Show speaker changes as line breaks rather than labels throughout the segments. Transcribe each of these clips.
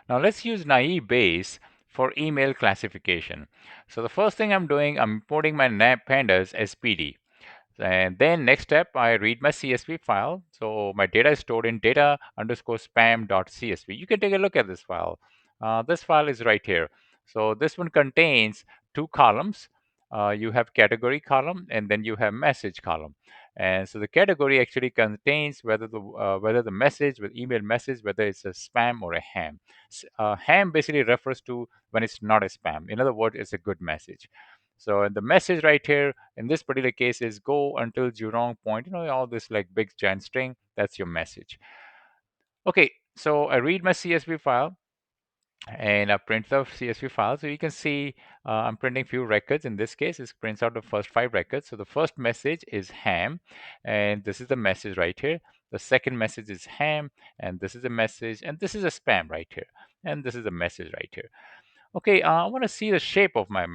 Now let's use naive Bayes for email classification. So the first thing I'm doing, I'm importing my pandas as PD. And then next step, I read my CSV file. So my data is stored in data underscore spam.csv. You can take a look at this file. This file is right here. So this one contains two columns. You have category column and then you have message column. And so the category actually contains whether the message with email message, whether it's a spam or a ham. Ham basically refers to when it's not a spam. In other words, it's a good message. So the message right here in this particular case is go until Jurong point, all this like big giant string, that's your message. Okay, so I read my CSV file and I print the CSV file. So you can see I'm printing few records. In this case, it prints out the first 5 records. So the first message is ham, and this is the message right here. The second message is ham, and this is a message, and this is a spam right here, and this is a message right here. Okay, I want to see the shape of my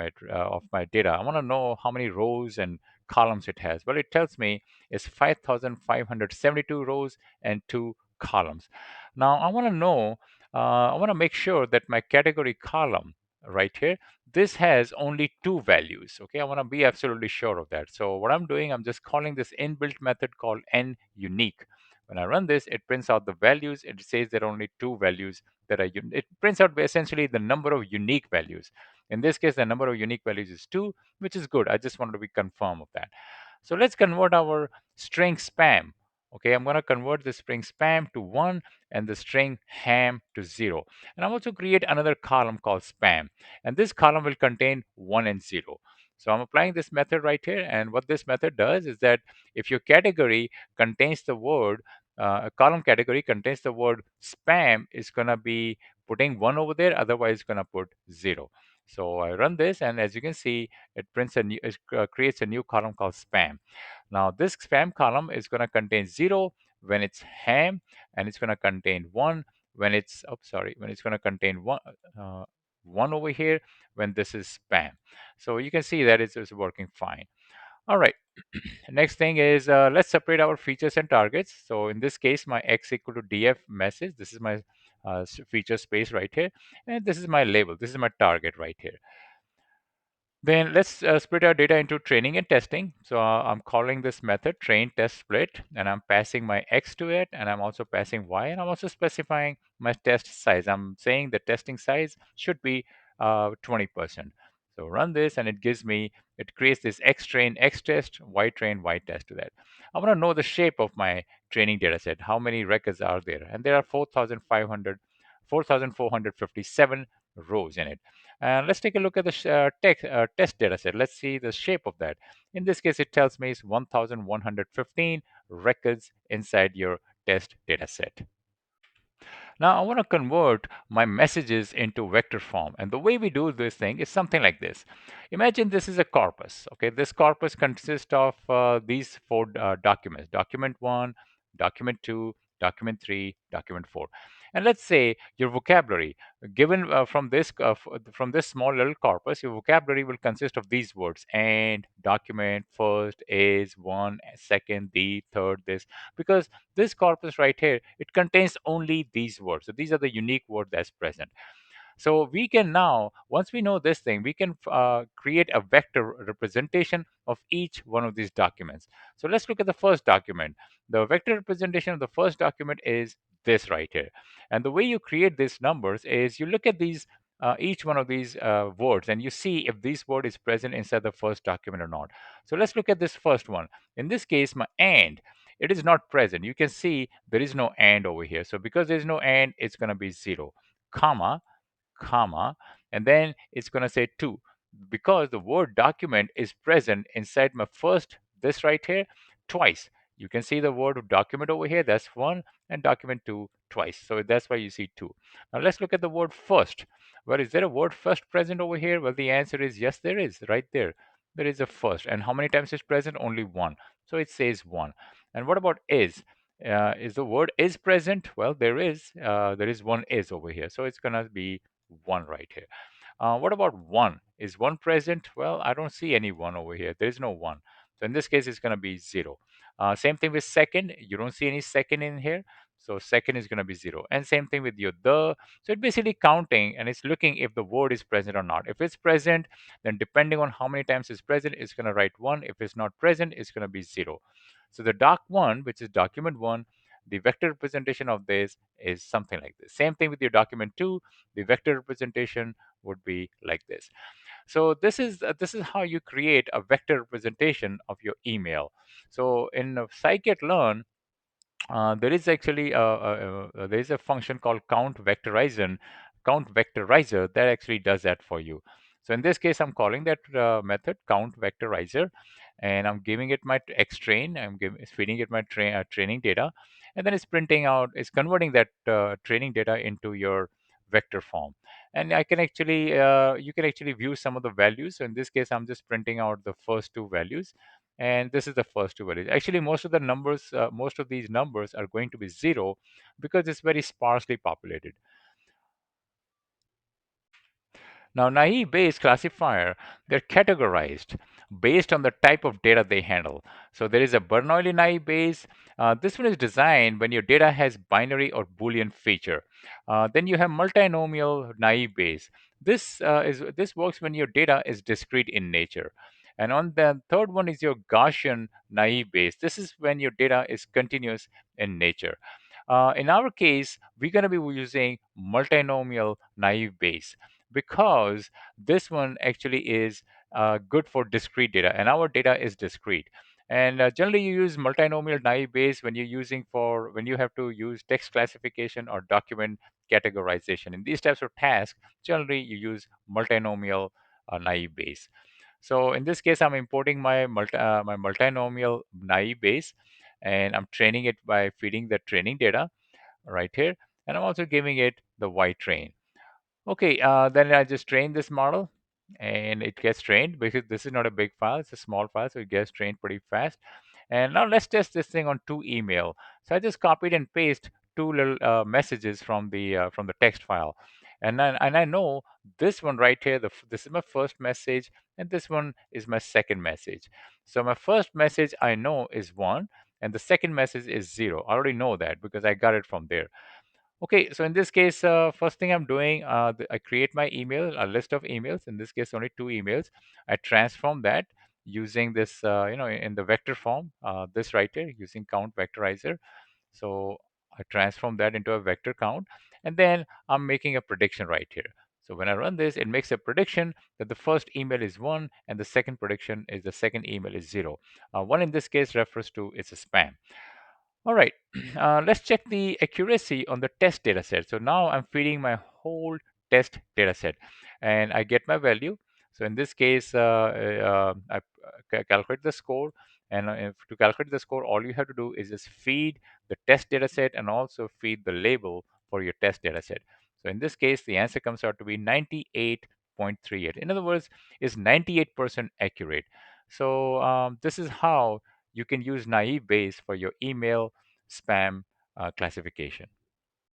data. I want to know how many rows and columns it has. Well, it tells me it's 5,572 rows and 2 columns. Now, I want to know, I want to make sure that my category column right here, this has only 2 values. Okay, I want to be absolutely sure of that. So what I'm doing, I'm just calling this inbuilt method called n unique. When I run this, it prints out the values. It says there are only 2 values that are it prints out essentially the number of unique values. In this case, the number of unique values is 2, which is good. I just wanted to be confirmed of that. So let's convert our string spam. Okay, I'm going to convert the string spam to 1 and the string ham to 0. And I'm also create another column called spam. And this column will contain 1 and 0. So I'm applying this method right here. And what this method does is that if your category contains the word, a column category contains the word spam, is going to be putting 1 over there, otherwise it's going to put 0. So I run this, and as you can see, it creates a new column called spam. Now this spam column is going to contain 0 when it's ham, and it's going to contain 1 when it's going to contain 1, 1 over here when this is spam. So you can see that it's working fine. All right. Next thing is let's separate our features and targets. So in this case, my x equal to df message. This is my feature space right here. And this is my label. This is my target right here. Then let's split our data into training and testing. So I'm calling this method train test split, and I'm passing my x to it, and I'm also passing y, and I'm also specifying my test size. I'm saying the testing size should be 20%. So run this, and it creates this x train, x test, y train, y test to that. I want to know the shape of my training data set. How many records are there? And there are 4,457 rows in it. And let's take a look at the test data set. Let's see the shape of that. In this case, it tells me it's 1,115 records inside your test data set. Now I want to convert my messages into vector form. And the way we do this thing is something like this. Imagine this is a corpus. Okay, this corpus consists of these 4 documents. Document 1, document 2, document 3, document 4. And let's say your vocabulary, given from this small little corpus, your vocabulary will consist of these words: and, document, first, is, one, second, the, third, this, because this corpus right here, it contains only these words. So these are the unique words that's present. So we can now, once we know this thing, we can create a vector representation of each one of these documents. So let's look at the first document. The vector representation of the first document is this right here. And the way you create these numbers is you look at these each one of these words, and you see if this word is present inside the first document or not. So let's look at this first one. In this case, my and, it is not present. You can see there is no and over here. So because there is no and, it's going to be 0, comma, comma, and then it's going to say 2, because the word document is present inside my first, this right here, twice. You can see the word document over here, that's 1, and document 2 twice. So that's why you see 2. Now let's look at the word first. Well, is there a word first present over here? Well, the answer is yes, there is, right there. There is a first. And how many times is present? Only 1. So it says 1. And what about is? Is the word is present? Well, there is. There is one is over here. So it's going to be 1 right here. What about 1? Is 1 present? Well, I don't see any 1 over here. There is no 1. So in this case, it's going to be 0. Same thing with second. You don't see any second in here. So second is going to be 0. And same thing with your the. So it's basically counting and it's looking if the word is present or not. If it's present, then depending on how many times it's present, it's going to write 1. If it's not present, it's going to be 0. So the doc 1, which is document 1, the vector representation of this is something like this. Same thing with your document 2, the vector representation would be like this. So this is how you create a vector representation of your email. So in scikit-learn, there is actually there is a function called count vectorizer that actually does that for you. So in this case, I'm calling that method count vectorizer, and I'm giving it my xtrain. Feeding it my training data, and then it's converting that training data into your vector form. And I can actually you can actually view some of the values. So in this case, I'm just printing out the first two values, and this is the first two values. Actually, most of these numbers are going to be 0 because it's very sparsely populated. Now, naive Bayes classifier, they're categorized based on the type of data they handle. So there is a Bernoulli naive Bayes. This one is designed when your data has binary or Boolean feature. Then you have multinomial naive Bayes. This works when your data is discrete in nature. And on the third one is your Gaussian naive Bayes. This is when your data is continuous in nature. In our case, we're going to be using multinomial naive Bayes because this one actually is good for discrete data, and our data is discrete. And generally, you use multinomial naive Bayes when you have to use text classification or document categorization. In these types of tasks, generally you use multinomial naive Bayes. So in this case, I'm importing my multinomial naive Bayes, and I'm training it by feeding the training data right here, and I'm also giving it the white train. Okay, then I just train this model and it gets trained because this is not a big file, it's a small file, so it gets trained pretty fast. And now let's test this thing on two email. So I just copied and paste two little messages from the text file. And I know this one right here, this is my first message, and this one is my second message. So my first message I know is 1, and the second message is 0. I already know that because I got it from there. Okay, so in this case, first thing I'm doing, I create my email, a list of emails. In this case, only two emails. I transform that using this, in the vector form, this right here, using count vectorizer. So I transform that into a vector count, and then I'm making a prediction right here. So when I run this, it makes a prediction that the first email is 1, and the second prediction is the second email is 0. 1 in this case refers to it's a spam. All right, let's check the accuracy on the test data set. So now I'm feeding my whole test data set and I get my value. So in this case, I calculate the score. And to calculate the score, all you have to do is just feed the test data set and also feed the label for your test data set. So in this case, the answer comes out to be 98.38. In other words, it's 98% accurate. So this is how you can use naive Bayes for your email spam classification.